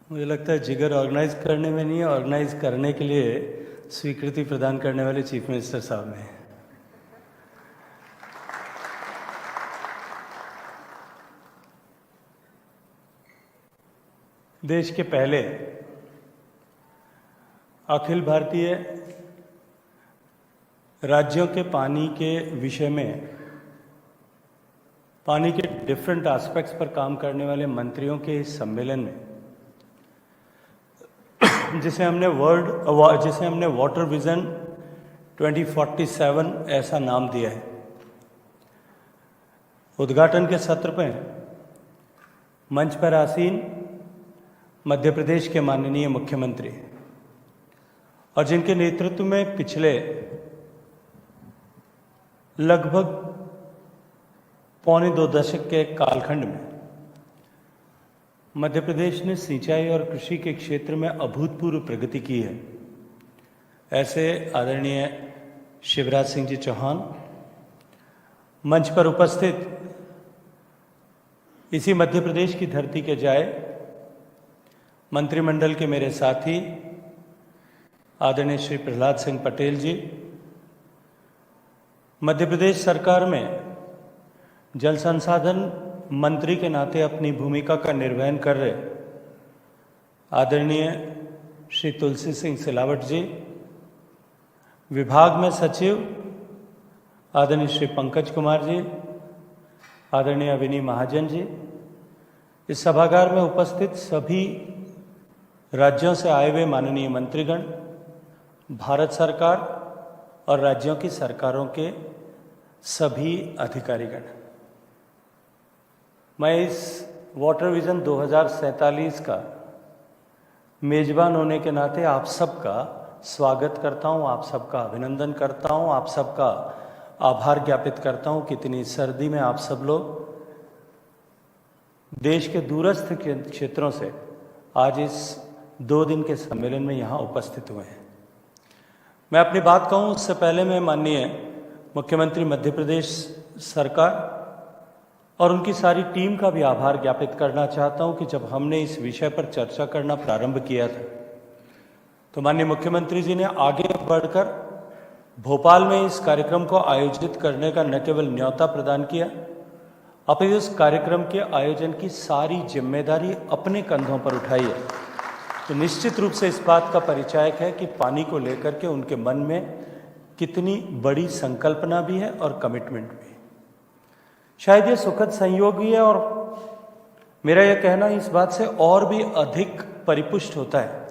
मुझे लगता है जिगर ऑर्गेनाइज करने में नहीं है, ऑर्गेनाइज करने के लिए स्वीकृति प्रदान करने वाले चीफ मिनिस्टर साहब में है। देश के पहले अखिल भारतीय राज्यों के पानी के विषय में, पानी के डिफरेंट एस्पेक्ट्स पर काम करने वाले मंत्रियों के इस सम्मेलन में, जिसे हमने वाटर विजन 2047 ऐसा नाम दिया है, उद्घाटन के सत्र में मंच पर आसीन मध्य प्रदेश के माननीय मुख्यमंत्री और जिनके नेतृत्व में पिछले लगभग पौने 2 दशक के कालखंड में मध्य प्रदेश ने सिंचाई और कृषि के क्षेत्र में अभूतपूर्व प्रगति की है, ऐसे आदरणीय शिवराज सिंह जी चौहान मंच पर उपस्थित इसी मध्य प्रदेश की धरती के जाए मंत्रिमंडल के मेरे साथी आदरणीय श्री प्रहलाद सिंह पटेल जी, मध्य प्रदेश सरकार में जल संसाधन मंत्री के नाते अपनी भूमिका का निर्वहन कर रहे आदरणीय श्री तुलसी सिंह सिलावट जी, विभाग में सचिव आदरणीय श्री पंकज कुमार जी, आदरणीय अविनी महाजन जी, इस सभागार में उपस्थित सभी राज्यों से आए हुए माननीय मंत्रीगण, भारत सरकार और राज्यों की सरकारों के सभी अधिकारीगण, मैं इस वाटर विजन 2047 का मेजबान होने के नाते आप सबका स्वागत करता हूं, आप सबका अभिनंदन करता हूं, आप सबका आभार ज्ञापित करता हूं कि इतनी सर्दी में आप सब लोग देश के दूरस्थ क्षेत्रों से आज इस 2 दिन के सम्मेलन में यहाँ उपस्थित हुए हैं। मैं अपनी बात कहूँ उससे पहले मैं माननीय मुख्यमंत्री मध्य प्रदेश सरकार और उनकी सारी टीम का भी आभार ज्ञापित करना चाहता हूं कि जब हमने इस विषय पर चर्चा करना प्रारंभ किया था तो माननीय मुख्यमंत्री जी ने आगे बढ़कर भोपाल में इस कार्यक्रम को आयोजित करने का न केवल न्योता प्रदान किया, अपितु इस कार्यक्रम के आयोजन की सारी जिम्मेदारी अपने कंधों पर उठाई है। तो निश्चित रूप से इस बात का परिचायक है कि पानी को लेकर के उनके मन में कितनी बड़ी संकल्पना भी है और कमिटमेंट भी है। शायद ये सुखद संयोग ही है और मेरा यह कहना इस बात से और भी अधिक परिपुष्ट होता है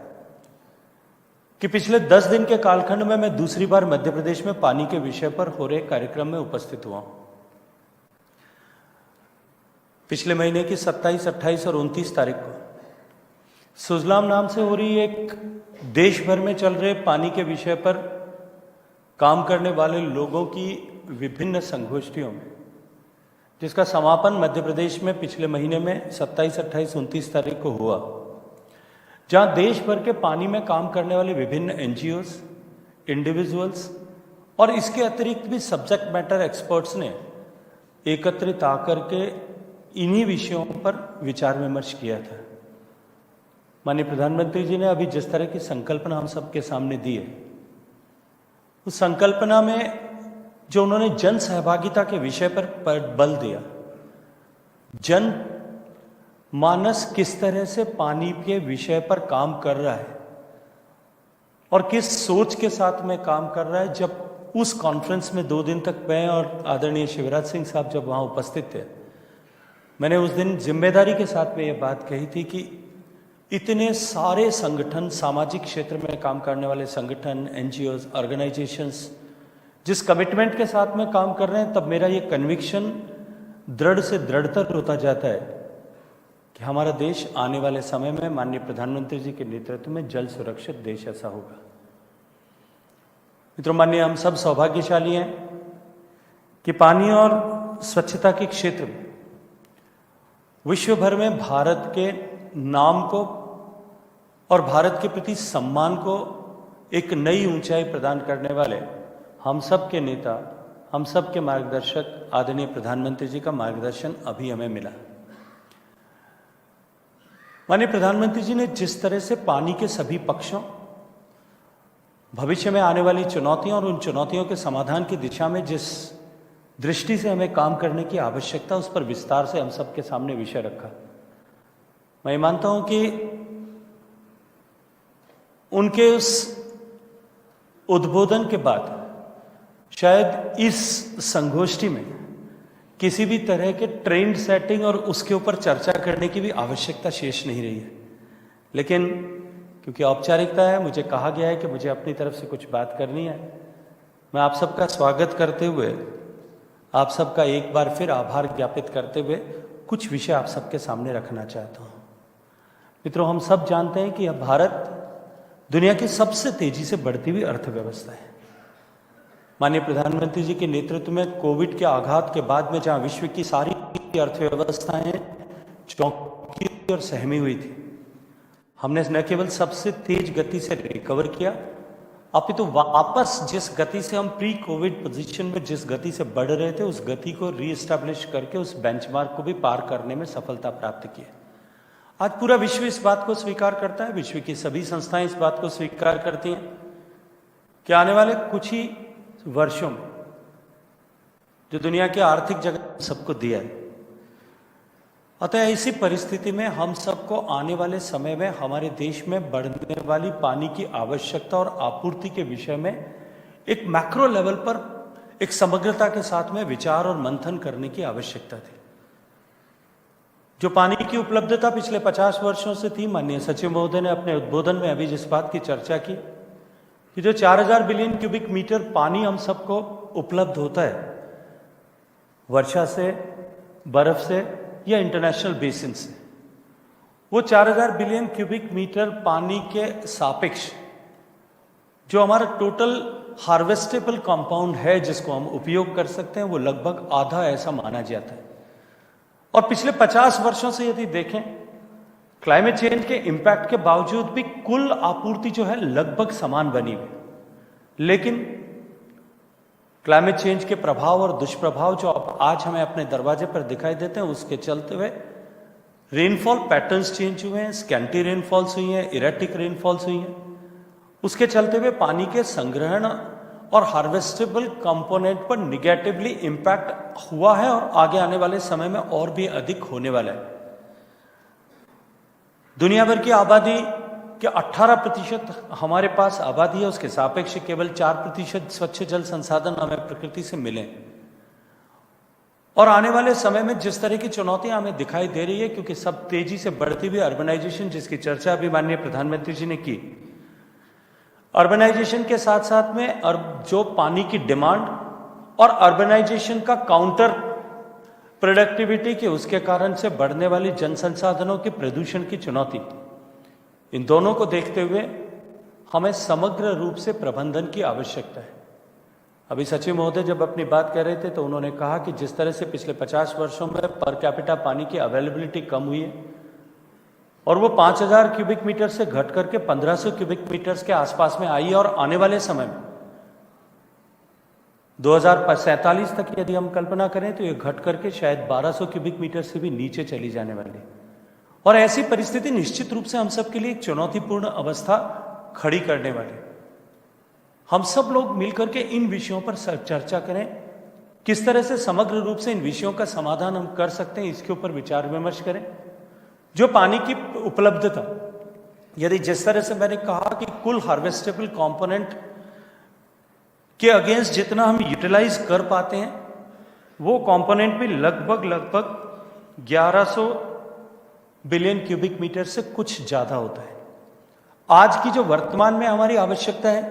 कि पिछले 10 दिन के कालखंड में मैं दूसरी बार मध्य प्रदेश में पानी के विषय पर हो रहे कार्यक्रम में उपस्थित हुआ हूं। पिछले महीने की 27, 28 और 29 तारीख को सुजलाम नाम से हो रही एक देश भर में चल रहे पानी के विषय पर काम करने वाले लोगों की विभिन्न संगोष्ठियों में, जिसका समापन मध्य प्रदेश में पिछले महीने में 27, 28, 29 तारीख को हुआ, जहां देश भर के पानी में काम करने वाले विभिन्न एनजीओज, इंडिविजुअल्स और इसके अतिरिक्त भी सब्जेक्ट मैटर एक्सपर्ट्स ने एकत्रित आकर के इन्हीं विषयों पर विचार विमर्श किया था। माननीय प्रधानमंत्री जी ने अभी जिस तरह की संकल्पना हम सबके सामने दी है, उस संकल्पना में जो उन्होंने जन सहभागिता के विषय पर बल दिया, जन मानस किस तरह से पानी के विषय पर काम कर रहा है और किस सोच के साथ में काम कर रहा है। जब उस कॉन्फ्रेंस में 2 दिन तक मैं और आदरणीय शिवराज सिंह साहब जब वहां उपस्थित थे, मैंने उस दिन जिम्मेदारी के साथ में ये बात कही थी कि इतने सारे संगठन, सामाजिक क्षेत्र में काम करने वाले संगठन, एनजीओज, ऑर्गेनाइजेशंस जिस कमिटमेंट के साथ में काम कर रहे हैं, तब मेरा ये कन्विक्शन दृढ़ से दृढ़तर होता जाता है कि हमारा देश आने वाले समय में माननीय प्रधानमंत्री जी के नेतृत्व में जल सुरक्षित देश ऐसा होगा। मित्रों, माननीय हम सब सौभाग्यशाली हैं कि पानी और स्वच्छता के क्षेत्र में विश्व भर में भारत के नाम को और भारत के प्रति सम्मान को एक नई ऊंचाई प्रदान करने वाले हम सब के नेता, हम सब के मार्गदर्शक आदरणीय प्रधानमंत्री जी का मार्गदर्शन अभी हमें मिला। माननीय प्रधानमंत्री जी ने जिस तरह से पानी के सभी पक्षों, भविष्य में आने वाली चुनौतियों और उन चुनौतियों के समाधान की दिशा में जिस दृष्टि से हमें काम करने की आवश्यकता, उस पर विस्तार से हम सबके सामने विषय रखा। मैं मानता हूं कि उनके उस उद्बोधन के बाद शायद इस संगोष्ठी में किसी भी तरह के ट्रेंड सेटिंग और उसके ऊपर चर्चा करने की भी आवश्यकता शेष नहीं रही है। लेकिन क्योंकि औपचारिकता है, मुझे कहा गया है कि मुझे अपनी तरफ से कुछ बात करनी है। मैं आप सबका स्वागत करते हुए, आप सबका एक बार फिर आभार ज्ञापित करते हुए कुछ विषय आप सबके सामने रखना चाहता हूं। मित्रों, हम सब जानते हैं कि यह भारत दुनिया की सबसे तेजी से बढ़ती हुई अर्थव्यवस्था है। माननीय प्रधानमंत्री जी के नेतृत्व में कोविड के आघात के बाद में जहां विश्व की सारी अर्थव्यवस्थाएं चौंकी और सहमी हुई थी, हमने न केवल सबसे तेज गति से रिकवर किया, अपितु वापस जिस गति से हम प्री कोविड पोजीशन में जिस गति से बढ़ रहे थे, उस गति को रीएस्टैब्लिश करके उस बेंचमार्क को भी पार करने में सफलता प्राप्त की। आज पूरा विश्व इस बात को स्वीकार करता है, विश्व की सभी संस्थाएं इस बात को स्वीकार करती हैं कि आने वाले कुछ ही वर्षों में जो दुनिया के आर्थिक जगत सबको दिया है, अतः ऐसी परिस्थिति में हम सबको आने वाले समय में हमारे देश में बढ़ने वाली पानी की आवश्यकता और आपूर्ति के विषय में एक मैक्रो लेवल पर एक समग्रता के साथ में विचार और मंथन करने की आवश्यकता थी। जो पानी की उपलब्धता पिछले 50 वर्षों से थी, माननीय सचिव महोदय ने अपने उद्बोधन में अभी जिस बात की चर्चा की कि जो 4000 बिलियन क्यूबिक मीटर पानी हम सबको उपलब्ध होता है वर्षा से, बर्फ से या इंटरनेशनल बेसिन से, वो 4000 बिलियन क्यूबिक मीटर पानी के सापेक्ष जो हमारा टोटल हार्वेस्टेबल कंपाउंड है जिसको हम उपयोग कर सकते हैं, वो लगभग आधा ऐसा माना जाता है। और पिछले 50 वर्षों से यदि देखें, क्लाइमेट चेंज के इंपैक्ट के बावजूद भी कुल आपूर्ति जो है लगभग समान बनी हुई, लेकिन क्लाइमेट चेंज के प्रभाव और दुष्प्रभाव जो आज हमें अपने दरवाजे पर दिखाई देते हैं, उसके चलते हुए रेनफॉल पैटर्न्स चेंज हुए हैं, स्कैंटी रेनफॉल्स हुई हैं, इरेटिक रेनफॉल्स हुई हैं। उसके चलते हुए पानी के संग्रहण और हार्वेस्टेबल कंपोनेंट पर निगेटिवली इंपैक्ट हुआ है और आगे आने वाले समय में और भी अधिक होने वाला है। दुनिया भर की आबादी के 18% हमारे पास आबादी है, उसके सापेक्ष केवल 4% स्वच्छ जल संसाधन हमें प्रकृति से मिले। और आने वाले समय में जिस तरह की चुनौतियां हमें दिखाई दे रही है, क्योंकि सब तेजी से बढ़ती हुई अर्बनाइजेशन जिसकी चर्चा अभी माननीय प्रधानमंत्री जी ने की, अर्बनाइजेशन के साथ साथ में जो पानी की डिमांड और अर्बनाइजेशन का काउंटर प्रोडक्टिविटी के उसके कारण से बढ़ने वाली जन संसाधनों के प्रदूषण की चुनौती, इन दोनों को देखते हुए हमें समग्र रूप से प्रबंधन की आवश्यकता है। अभी सचिव महोदय जब अपनी बात कह रहे थे तो उन्होंने कहा कि जिस तरह से पिछले 50 वर्षों में पर कैपिटा पानी की अवेलेबिलिटी कम हुई है और वो 5000 क्यूबिक मीटर से घट करके 1500 क्यूबिक मीटर्स के आसपास में आई है, और आने वाले समय में 2047 तक यदि हम कल्पना करें तो ये घट करके शायद 1200 क्यूबिक मीटर से भी नीचे चली जाने वाली। और ऐसी परिस्थिति निश्चित रूप से हम सबके लिए एक चुनौतीपूर्ण अवस्था खड़ी करने वाली। हम सब लोग मिलकर के इन विषयों पर चर्चा करें, किस तरह से समग्र रूप से इन विषयों का समाधान हम कर सकते हैं, इसके ऊपर विचार विमर्श करें। जो पानी की उपलब्धता, यदि जिस तरह से मैंने कहा कि कुल हार्वेस्टेबल कंपोनेंट के अगेंस्ट जितना हम यूटिलाइज कर पाते हैं, वो कंपोनेंट भी लगभग 1100 बिलियन क्यूबिक मीटर से कुछ ज्यादा होता है। आज की जो वर्तमान में हमारी आवश्यकता है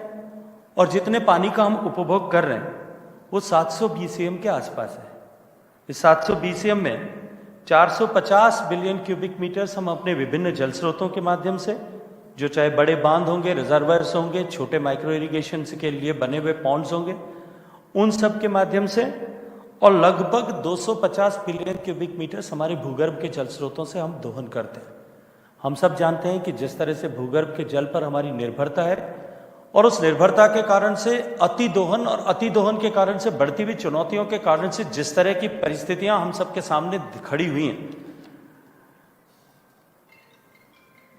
और जितने पानी का हम उपभोग कर रहे हैं, वो 700 BCM के आसपास है। इस 700 BCM में 450 बिलियन क्यूबिक मीटर्स हम अपने विभिन्न जल स्रोतों के माध्यम से, जो चाहे बड़े बांध होंगे, रिजर्वायर्स होंगे, छोटे माइक्रो इरिगेशन के लिए बने हुए पॉन्ड्स होंगे, उन सब के माध्यम से, और लगभग 250 बिलियन क्यूबिक मीटर्स हमारे भूगर्भ के जल स्रोतों से हम दोहन करते हैं। हम सब जानते हैं कि जिस तरह से भूगर्भ के जल पर हमारी निर्भरता है और उस निर्भरता के कारण से अति दोहन और अति दोहन के कारण से बढ़ती हुई चुनौतियों के कारण से जिस तरह की परिस्थितियां हम सबके सामने खड़ी हुई हैं,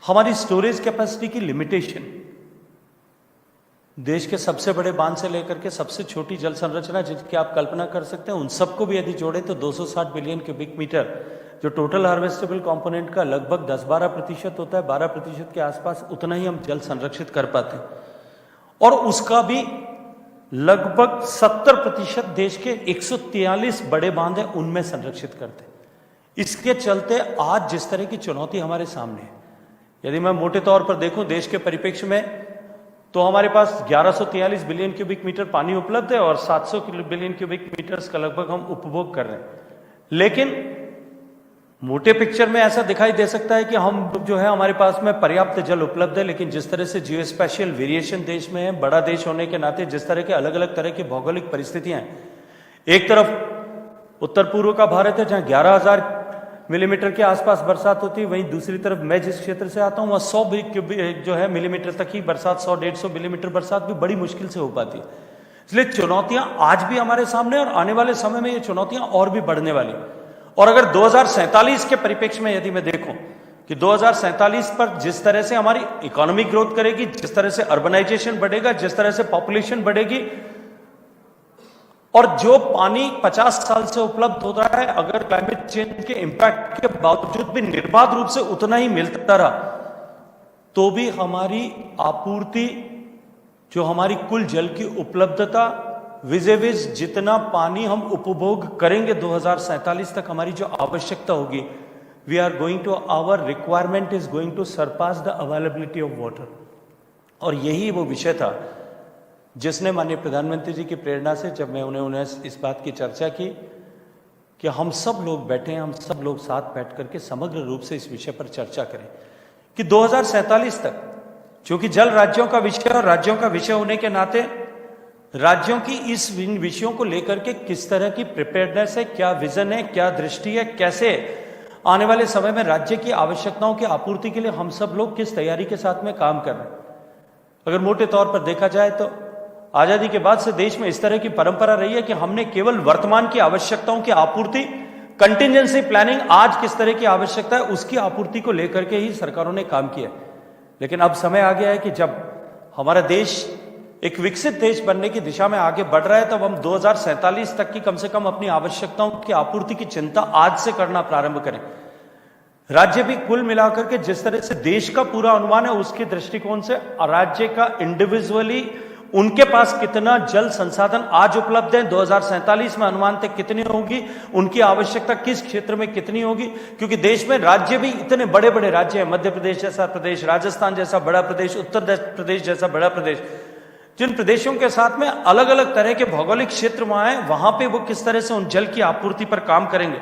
हमारी स्टोरेज कैपेसिटी की लिमिटेशन, देश के सबसे बड़े बांध से लेकर के सबसे छोटी जल संरचना जिसकी आप कल्पना कर सकते हैं, उन सबको भी यदि जोड़े तो 260 बिलियन क्यूबिक मीटर, जो टोटल हार्वेस्टेबल कंपोनेंट का लगभग 10-12% होता है, 12% के आसपास उतना ही हम जल संरक्षित कर पाते हैं। और उसका भी लगभग 70% देश के 143 बड़े बांध हैं उनमें संरक्षित करते हैं। इसके चलते आज जिस तरह की चुनौती हमारे सामने है, यदि मैं मोटे तौर पर देखूं देश के परिप्रेक्ष्य में, तो हमारे पास 1143 बिलियन क्यूबिक मीटर पानी उपलब्ध है और 700 बिलियन क्यूबिक मीटर्स का लगभग हम उपभोग कर रहे हैं। लेकिन मोटे पिक्चर में ऐसा दिखाई दे सकता है कि हम जो है हमारे पास में पर्याप्त जल उपलब्ध है, लेकिन जिस तरह से जियो स्पेशियल वेरिएशन देश में है, बड़ा देश होने के नाते जिस तरह के अलग अलग तरह की भौगोलिक परिस्थितियां हैं, एक तरफ उत्तर पूर्व का भारत है जहां 11,000 मिलीमीटर के आसपास बरसात होती है, वहीं दूसरी तरफ मैं जिस क्षेत्र से आता हूं वहां 100 जो है मिलीमीटर तक ही बरसात, 100-150 मिलीमीटर बरसात भी बड़ी मुश्किल से हो पाती है। इसलिए चुनौतियां आज भी हमारे सामने और आने वाले समय में ये चुनौतियां और भी बढ़ने वाली। और अगर 2047 के परिप्रेक्ष्य में यदि मैं देखूं कि 2047 पर जिस तरह से हमारी इकोनॉमी ग्रोथ करेगी, जिस तरह से अर्बनाइजेशन बढ़ेगा, जिस तरह से पॉपुलेशन बढ़ेगी, और जो पानी 50 साल से उपलब्ध हो रहा है, अगर क्लाइमेट चेंज के इंपैक्ट के बावजूद भी निर्बाध रूप से उतना ही मिलता रहा, तो भी हमारी आपूर्ति, जो हमारी कुल जल की उपलब्धता विज़ जितना पानी हम उपभोग करेंगे 2047 तक, हमारी जो आवश्यकता होगी, we are going to, our requirement is going to surpass the availability of water. और यही वो विषय था जिसने माननीय प्रधानमंत्री जी की प्रेरणा से, जब मैं उन्हें इस बात की चर्चा की कि हम सब लोग बैठे हैं, हम सब लोग साथ बैठ करके समग्र रूप से इस विषय पर चर्चा करें कि 2047 तक, क्योंकि जल राज्यों का विषय और राज्यों का विषय होने के नाते राज्यों की इस विषयों को लेकर के किस तरह की प्रिपेयर्डनेस है, क्या विजन है, क्या दृष्टि है, कैसे आने वाले समय में राज्य की आवश्यकताओं की आपूर्ति के लिए हम सब लोग किस तैयारी के साथ में काम कर रहे हैं। अगर मोटे तौर पर देखा जाए तो आजादी के बाद से देश में इस तरह की परंपरा रही है कि हमने केवल वर्तमान की आवश्यकताओं की आपूर्ति, कंटिजेंसी प्लानिंग, आज किस तरह की आवश्यकता है उसकी आपूर्ति को लेकर के ही सरकारों ने काम किया। लेकिन अब समय आ गया है कि जब हमारा देश एक विकसित देश बनने की दिशा में आगे बढ़ रहा है, तब हम 2047 तक की कम से कम अपनी आवश्यकताओं की आपूर्ति की चिंता आज से करना प्रारंभ करें। राज्य भी कुल मिलाकर के जिस तरह से देश का पूरा अनुमान है, उसके दृष्टिकोण से राज्य का इंडिविजुअली उनके पास कितना जल संसाधन आज उपलब्ध है, 2047 में अनुमान तक कितनी होगी, उनकी आवश्यकता किस क्षेत्र में कितनी होगी, क्योंकि देश में राज्य भी इतने बड़े बड़े राज्य हैं, मध्य प्रदेश जैसा प्रदेश, राजस्थान जैसा बड़ा प्रदेश, उत्तर प्रदेश जैसा बड़ा प्रदेश, जिन प्रदेशों के साथ में अलग अलग तरह के भौगोलिक क्षेत्र वहां हैं, वहां पे वो किस तरह से उन जल की आपूर्ति पर काम करेंगे।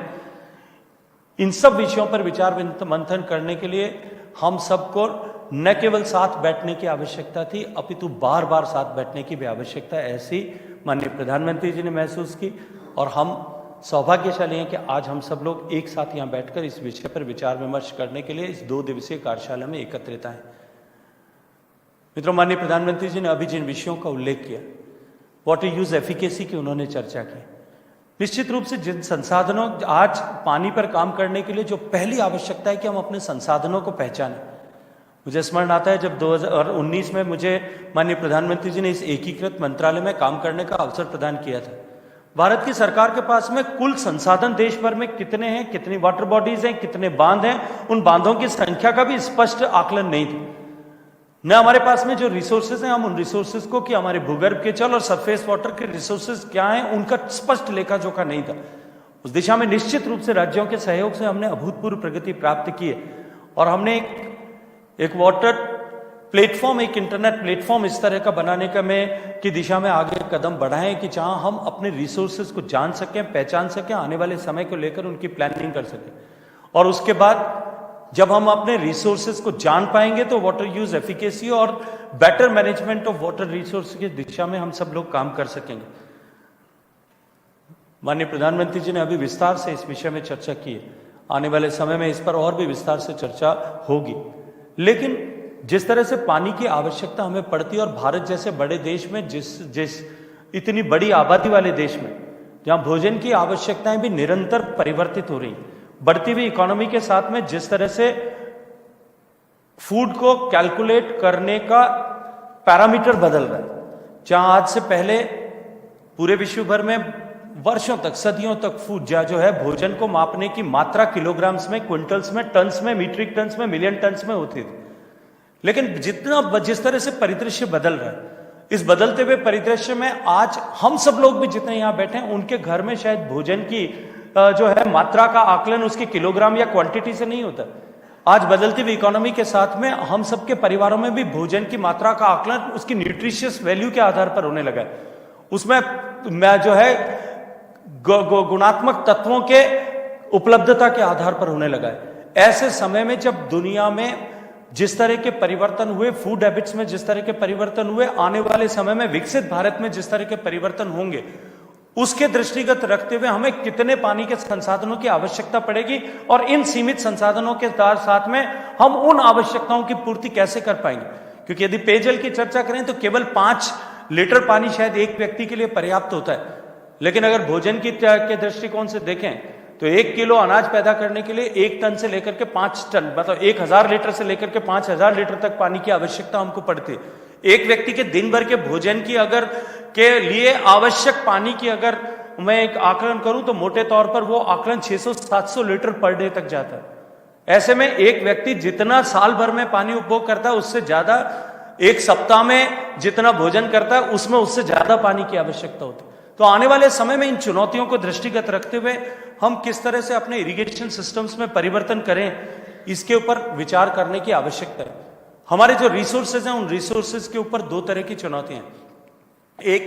इन सब विषयों पर विचार मंथन करने के लिए हम सबको न केवल साथ बैठने की आवश्यकता थी, अपितु बार बार साथ बैठने की भी आवश्यकता है, ऐसी माननीय प्रधानमंत्री जी ने महसूस की। और हम सौभाग्यशाली हैं कि आज हम सब लोग एक साथ यहां बैठकर इस विषय पर विचार विमर्श करने के लिए इस 2 दिवसीय कार्यशाला में एकत्रित आए। मित्रों, माननीय प्रधानमंत्री जी ने अभी जिन विषयों का उल्लेख किया, वाटर यूज एफिकेसी की उन्होंने चर्चा की। निश्चित रूप से जिन संसाधनों, आज पानी पर काम करने के लिए जो पहली आवश्यकता है कि हम अपने संसाधनों को पहचानें। मुझे स्मरण आता है जब 2019 में मुझे माननीय प्रधानमंत्री जी ने इस एकीकृत मंत्रालय में काम करने का अवसर प्रदान किया था। भारत की सरकार के पास में कुल संसाधन देश भर में कितने हैं, कितनी वाटर बॉडीज हैं, कितने बांध हैं, उन बांधों की संख्या का भी स्पष्ट आकलन नहीं था। न हमारे पास में जो रिसोर्सेज हैं, हम उन रिसोर्सेज को, कि हमारे भूगर्भ के जल और सरफेस वाटर के रिसोर्सेज क्या हैं, उनका स्पष्ट लेखा जोखा नहीं था। उस दिशा में निश्चित रूप से राज्यों के सहयोग से हमने अभूतपूर्व प्रगति प्राप्त की है और हमने एक वाटर प्लेटफॉर्म, एक इंटरनेट प्लेटफॉर्म इस तरह का बनाने की दिशा में आगे कदम बढ़ाएं कि जहां हम अपने रिसोर्सेज को जान सकें, पहचान सकें, आने वाले समय को लेकर उनकी प्लानिंग कर सकें। और उसके बाद जब हम अपने रिसोर्सेज को जान पाएंगे तो वाटर यूज एफिकेसी और better management of water resource की दिशा में हम सब लोग काम कर सकेंगे। माननीय प्रधानमंत्री जी ने अभी विस्तार से इस विषय में चर्चा की है, आने वाले समय में इस पर और भी विस्तार से चर्चा होगी। लेकिन जिस तरह से पानी की आवश्यकता हमें पड़ती है, और भारत जैसे बड़े देश में, जिस इतनी बड़ी आबादी वाले देश में, जहां भोजन की आवश्यकताएं भी निरंतर परिवर्तित हो रही, बढ़ती हुई इकोनॉमी के साथ में जिस तरह से फूड को कैलकुलेट करने का पैरामीटर बदल रहा है। जहां आज से पहले पूरे विश्व भर में वर्षों तक, सदियों तक फूड जो है भोजन को मापने की मात्रा किलोग्राम्स में, क्विंटल्स में, टन्स में, मीट्रिक टन्स में, मिलियन टन्स में होती थी। लेकिन जिस तरह से परिदृश्य बदल रहा है, इस बदलते हुए परिदृश्य में आज हम सब लोग भी जितने यहां बैठे हैं, उनके घर में शायद भोजन की जो है मात्रा का आकलन उसके किलोग्राम या क्वांटिटी से नहीं होता। आज बदलती हुई इकोनॉमी के साथ में हम सबके परिवारों में भी भोजन की मात्रा का आकलन उसकी न्यूट्रिशियस वैल्यू के आधार पर होने लगा है। उसमें जो है गुणात्मक तत्वों के उपलब्धता के आधार पर होने लगा है। ऐसे समय में जब दुनिया में जिस तरह के परिवर्तन हुए, फूड हैबिट्स में जिस तरह के परिवर्तन हुए, आने वाले समय में विकसित भारत में जिस तरह के परिवर्तन होंगे, उसके दृष्टिगत रखते हुए हमें कितने पानी के संसाधनों की आवश्यकता पड़ेगी और इन सीमित संसाधनों के साथ में हम उन आवश्यकताओं की पूर्ति कैसे कर पाएंगे। क्योंकि यदि पेयजल की चर्चा करें तो केवल 5 लीटर पानी शायद एक व्यक्ति के लिए पर्याप्त होता है, लेकिन अगर भोजन के दृष्टिकोण से देखें तो 1 किलो अनाज पैदा करने के लिए 1 टन से लेकर के 5 टन, मतलब 1000 लीटर से लेकर के 5000 लीटर तक पानी की आवश्यकता हमको पड़ती है। एक व्यक्ति के दिन भर के भोजन की अगर के लिए आवश्यक पानी की अगर मैं एक आकलन करूं तो मोटे तौर पर वो आकलन 600-700 लीटर पर डे तक जाता है। ऐसे में एक व्यक्ति जितना साल भर में पानी उपभोग करता है उससे ज्यादा एक सप्ताह में जितना भोजन करता है उसमें उससे ज्यादा पानी की आवश्यकता होती है। तो आने वाले समय में इन चुनौतियों को दृष्टिगत रखते हुए हम किस तरह से अपने इरिगेशन सिस्टम्स में परिवर्तन करें, इसके ऊपर विचार करने की आवश्यकता है। हमारे जो रिसोर्सेज हैं उन रिसोर्सेज के ऊपर 2 तरह की चुनौतियां हैं। एक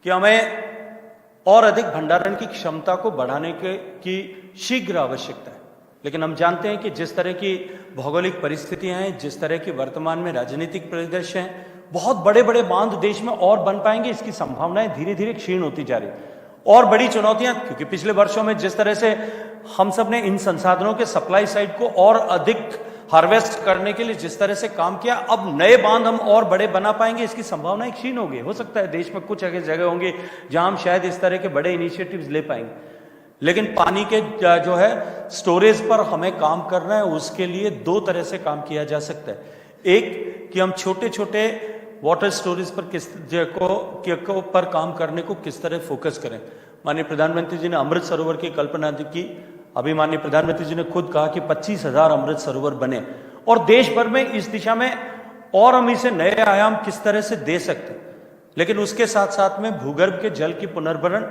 कि हमें और अधिक भंडारण की क्षमता को बढ़ाने की शीघ्र आवश्यकता है, लेकिन हम जानते हैं कि जिस तरह की भौगोलिक परिस्थितियां हैं, जिस तरह की वर्तमान में राजनीतिक परिदृश्य हैं, बहुत बड़े बड़े बांध देश में और बन पाएंगे इसकी संभावनाएं धीरे धीरे क्षीण होती जा रही है। और बड़ी चुनौतियां, क्योंकि पिछले वर्षों में जिस तरह से हम सब ने इन संसाधनों के सप्लाई साइड को और अधिक हार्वेस्ट करने के लिए जिस तरह से काम किया, अब नए बांध हम और बड़े बना पाएंगे इसकी संभावनाएं क्षीण होगी। हो सकता है देश में कुछ ऐसी जगह होंगी जहां हम शायद इस तरह के बड़े इनिशिएटिव्स ले पाएंगे, लेकिन पानी के जो है स्टोरेज पर हमें काम करना है। उसके लिए 2 तरह से काम किया जा सकता है। एक कि हम छोटे छोटे वाटर स्टोरेज पर पर काम करने को किस तरह फोकस करें। माननीय प्रधानमंत्री जी ने अमृत सरोवर की कल्पना की। अभी माननीय प्रधानमंत्री जी ने खुद कहा कि 25,000 अमृत सरोवर बने और देश भर में इस दिशा में और हम इसे नए आयाम किस तरह से दे सकते हैं। लेकिन उसके साथ साथ में भूगर्भ के जल की पुनर्भरण,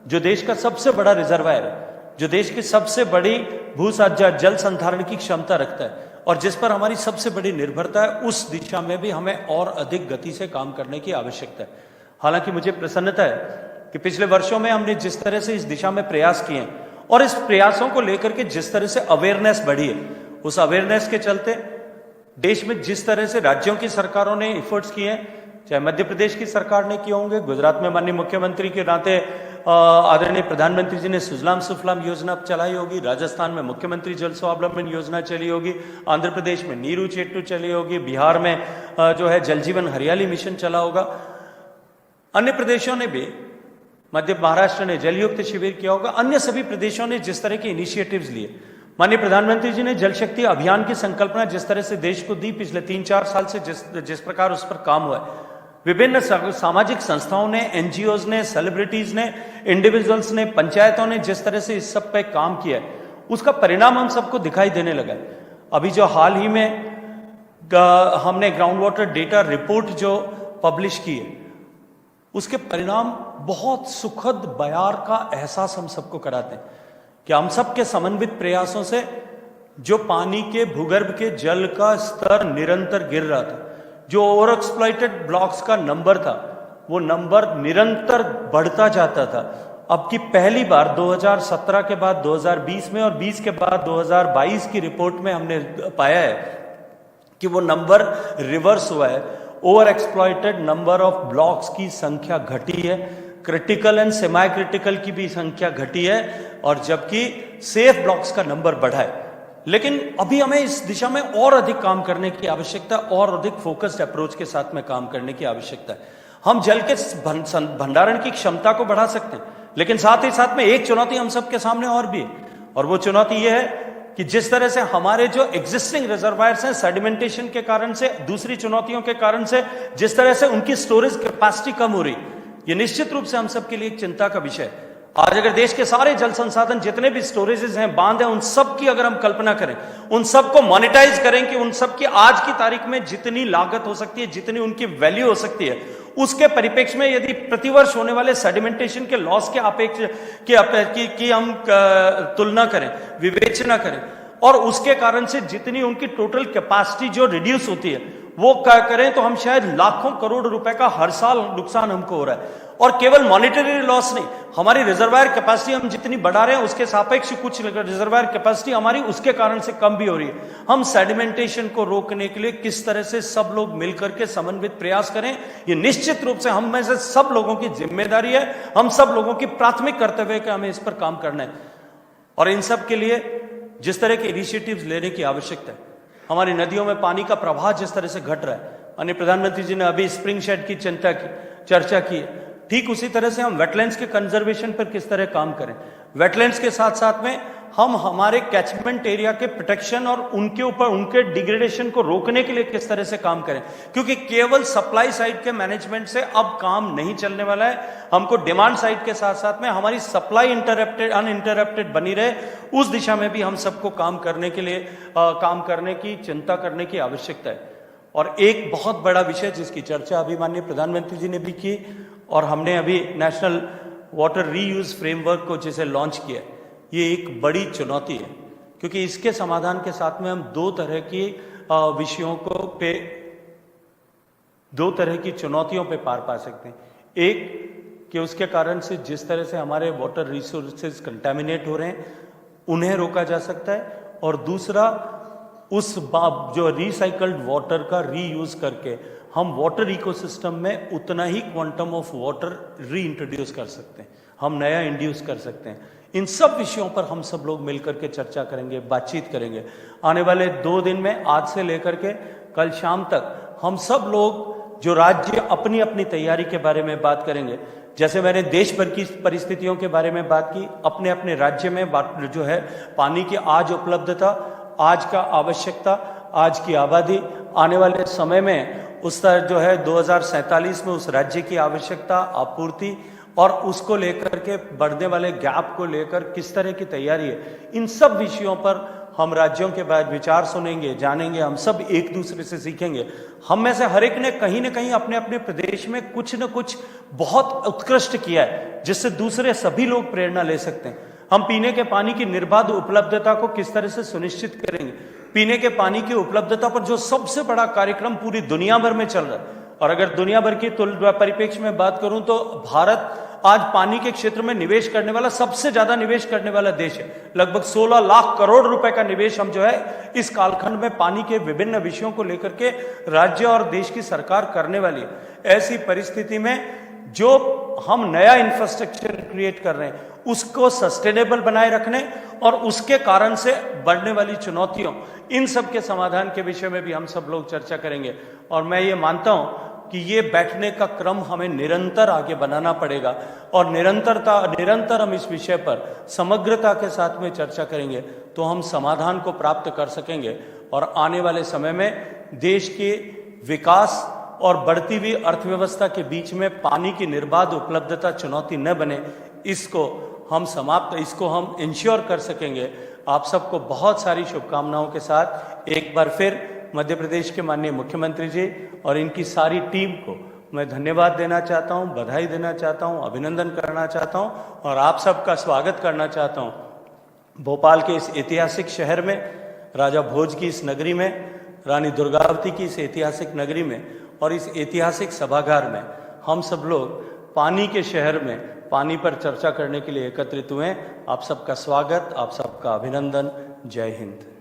जो देश का सबसे बड़ा रिजर्वायर है, जो देश की सबसे बड़ी जल संधारण की क्षमता रखता है और जिस पर हमारी सबसे बड़ी निर्भरता है, उस दिशा में भी हमें और अधिक गति से काम करने की आवश्यकता है। हालांकि मुझे प्रसन्नता है कि पिछले वर्षों में हमने जिस तरह से इस दिशा में प्रयास किए हैं और इस प्रयासों को लेकर के जिस तरह से अवेयरनेस बढ़ी है, उस अवेयरनेस के चलते देश में जिस तरह से राज्यों की सरकारों ने एफर्ट्स किए हैं, चाहे मध्य प्रदेश की सरकार ने किए होंगे, गुजरात में माननीय मुख्यमंत्री के नाते आदरणीय प्रधानमंत्री जी ने सुजलाम सुफलाम योजना चलाई होगी, राजस्थान में मुख्यमंत्री जल स्वावलंबन योजना चली होगी, आंध्र प्रदेश में नीरू चेट्टू चली होगी, बिहार में जो है जल जीवन हरियाली मिशन चला होगा, अन्य प्रदेशों ने भी, मध्य महाराष्ट्र ने जलयुक्त शिविर किया होगा, अन्य सभी प्रदेशों ने जिस तरह के इनिशिएटिव्स लिए। माननीय प्रधानमंत्री जी ने जल शक्ति अभियान की संकल्पना जिस तरह से देश को दी, पिछले 3-4 साल से जिस प्रकार उस पर काम हुआ है, विभिन्न सामाजिक संस्थाओं ने, एनजीओज ने, सेलिब्रिटीज ने, इंडिविजुअल्स ने, पंचायतों ने जिस तरह से इस सब पे काम किया है, उसका परिणाम हम सबको दिखाई देने लगा है। अभी जो हाल ही में हमने ग्राउंड वाटर डेटा रिपोर्ट जो पब्लिश की है, उसके परिणाम बहुत सुखद बयार का एहसास हम सबको कराते हैं कि हम सबके समन्वित प्रयासों से जो पानी के भूगर्भ के जल का स्तर निरंतर गिर रहा था, जो ओवर एक्सप्लॉइटेड ब्लॉक्स का नंबर था, वो नंबर निरंतर बढ़ता जाता था। अब की पहली बार 2017 के बाद 2020 में और 20 के बाद 2022 की रिपोर्ट में हमने पाया है कि वो नंबर रिवर्स हुआ है। Over exploited number of blocks की संख्या घटी है, क्रिटिकल एंड सेमी क्रिटिकल की भी संख्या घटी है, और जबकि सेफ ब्लॉक्स का नंबर बढ़ा है। लेकिन अभी हमें इस दिशा में और अधिक काम करने की आवश्यकता, और अधिक फोकस्ड अप्रोच के साथ में काम करने की आवश्यकता है। हम जल के भंडारण की क्षमता को बढ़ा सकते हैं, लेकिन साथ ही साथ में एक चुनौती हम सबके सामने और भी है, और वो चुनौती ये है कि जिस तरह से हमारे जो एग्जिस्टिंग रिजर्वायर्स हैं सेडिमेंटेशन के कारण से, दूसरी चुनौतियों के कारण से जिस तरह से उनकी स्टोरेज कैपेसिटी कम हो रही, ये निश्चित रूप से हम सबके लिए एक चिंता का विषय है। आज अगर देश के सारे जल संसाधन जितने भी स्टोरेजेस हैं, बांध हैं, उन सब की अगर हम कल्पना करें, उन सब को मोनेटाइज करें कि उन सब की आज की तारीख में जितनी लागत हो सकती है, जितनी उनकी वैल्यू हो सकती है, उसके परिप्रेक्ष्य में यदि प्रतिवर्ष होने वाले सेडिमेंटेशन के लॉस के अपेक्ष की हम तुलना करें, विवेचना करें, और उसके कारण से जितनी उनकी टोटल कैपेसिटी जो रिड्यूस होती है वो करें, तो हम शायद लाखों करोड़ रुपए का हर साल नुकसान हमको हो रहा है। और केवल मॉनिटरी लॉस नहीं, हमारी रिजर्वायर कैपेसिटी हम जितनी बढ़ा रहे हैं उसके सापेक्ष कुछ रिजर्वायर कैपेसिटी हमारी उसके कारण से कम भी हो रही है। हम सेडिमेंटेशन को रोकने के लिए किस तरह से सब लोग मिलकर के समन्वित प्रयास करें, ये निश्चित रूप से हम में से सब लोगों की जिम्मेदारी है, हम सब लोगों की प्राथमिक कर्तव्य है कि हमें इस पर काम करना है। और इन सब के लिए जिस तरह के इनिशिएटिव्स लेने की आवश्यकता है, हमारी नदियों में पानी का प्रवाह जिस तरह से घट रहा है, माननीय प्रधानमंत्री जी ने अभी स्प्रिंग शेड की चर्चा की, ठीक उसी तरह से हम वेटलैंड्स के कंजर्वेशन पर किस तरह काम करें। वेटलैंड्स के साथ साथ में हम हमारे कैचमेंट एरिया के प्रोटेक्शन और उनके ऊपर उनके डिग्रेडेशन को रोकने के लिए किस तरह से काम करें, क्योंकि केवल सप्लाई साइड के मैनेजमेंट से अब काम नहीं चलने वाला है। हमको डिमांड साइड के साथ साथ में हमारी सप्लाई अनइंटरप्टेड बनी रहे, उस दिशा में भी हम सबको काम करने के लिए काम करने की चिंता करने की आवश्यकता है। और एक बहुत बड़ा विषय जिसकी चर्चा अभी माननीय प्रधानमंत्री जी ने भी की, और हमने अभी नेशनल वाटर रीयूज फ्रेमवर्क को जिसे लॉन्च किया, ये एक बड़ी चुनौती है, क्योंकि इसके समाधान के साथ में हम दो तरह की चुनौतियों पे पार पा सकते हैं। एक कि उसके कारण से जिस तरह से हमारे वाटर रिसोर्सेज कंटेमिनेट हो रहे हैं उन्हें रोका जा सकता है, और दूसरा उस जो रिसाइकल्ड वाटर का रीयूज करके हम वाटर इकोसिस्टम में उतना ही क्वांटम ऑफ वाटर री इंट्रोड्यूस कर सकते हैं, हम नया इंड्यूस कर सकते हैं। इन सब विषयों पर हम सब लोग मिलकर के चर्चा करेंगे, बातचीत करेंगे। आने वाले 2 दिन में, आज से लेकर के कल शाम तक, हम सब लोग जो राज्य अपनी अपनी तैयारी के बारे में बात करेंगे। जैसे मैंने देश भर की परिस्थितियों के बारे में बात की, अपने अपने राज्य में जो है पानी की आज उपलब्धता, आज का आवश्यकता, आज की आबादी, आने वाले समय में उस जो है 2047 में उस राज्य की आवश्यकता, आपूर्ति, और उसको लेकर के बढ़ने वाले गैप को लेकर किस तरह की तैयारी है, इन सब विषयों पर हम राज्यों के बाद विचार सुनेंगे, जानेंगे, हम सब एक दूसरे से सीखेंगे। हम में से हर एक ने कहीं ना कहीं अपने अपने प्रदेश में कुछ न कुछ बहुत उत्कृष्ट किया है, जिससे दूसरे सभी लोग प्रेरणा ले सकते हैं। हम पीने के पानी की निर्बाध उपलब्धता को किस तरह से सुनिश्चित करेंगे, पीने के पानी की उपलब्धता पर जो सबसे बड़ा कार्यक्रम पूरी दुनिया भर में चल रहा है, और अगर दुनिया भर की परिप्रेक्ष्य में बात करूं तो भारत आज पानी के क्षेत्र में निवेश करने वाला, सबसे ज्यादा निवेश करने वाला देश है। लगभग 16 लाख करोड़ रुपए का निवेश हम जो है इस कालखंड में पानी के विभिन्न विषयों को लेकर के राज्य और देश की सरकार करने वाली है। ऐसी परिस्थिति में जो हम नया इंफ्रास्ट्रक्चर क्रिएट कर रहे हैं उसको सस्टेनेबल बनाए रखने और उसके कारण से बढ़ने वाली चुनौतियों, इन सब के समाधान के विषय में भी हम सब लोग चर्चा करेंगे। और मैं ये मानता हूं कि ये बैठने का क्रम हमें निरंतर आगे बनाना पड़ेगा, और निरंतर हम इस विषय पर समग्रता के साथ में चर्चा करेंगे तो हम समाधान को प्राप्त कर सकेंगे, और आने वाले समय में देश के विकास और बढ़ती हुई अर्थव्यवस्था के बीच में पानी की निर्बाध उपलब्धता चुनौती न बने, इसको हम इंश्योर कर सकेंगे। आप सबको बहुत सारी शुभकामनाओं के साथ एक बार फिर मध्य प्रदेश के माननीय मुख्यमंत्री जी और इनकी सारी टीम को मैं धन्यवाद देना चाहता हूं, बधाई देना चाहता हूं, अभिनंदन करना चाहता हूं, और आप सबका स्वागत करना चाहता हूं भोपाल के इस ऐतिहासिक शहर में, राजा भोज की इस नगरी में, रानी दुर्गावती की इस ऐतिहासिक नगरी में, और इस ऐतिहासिक सभागार में हम सब लोग पानी के शहर में पानी पर चर्चा करने के लिए एकत्रित हुए। आप सबका स्वागत, आप सबका अभिनंदन। जय हिंद।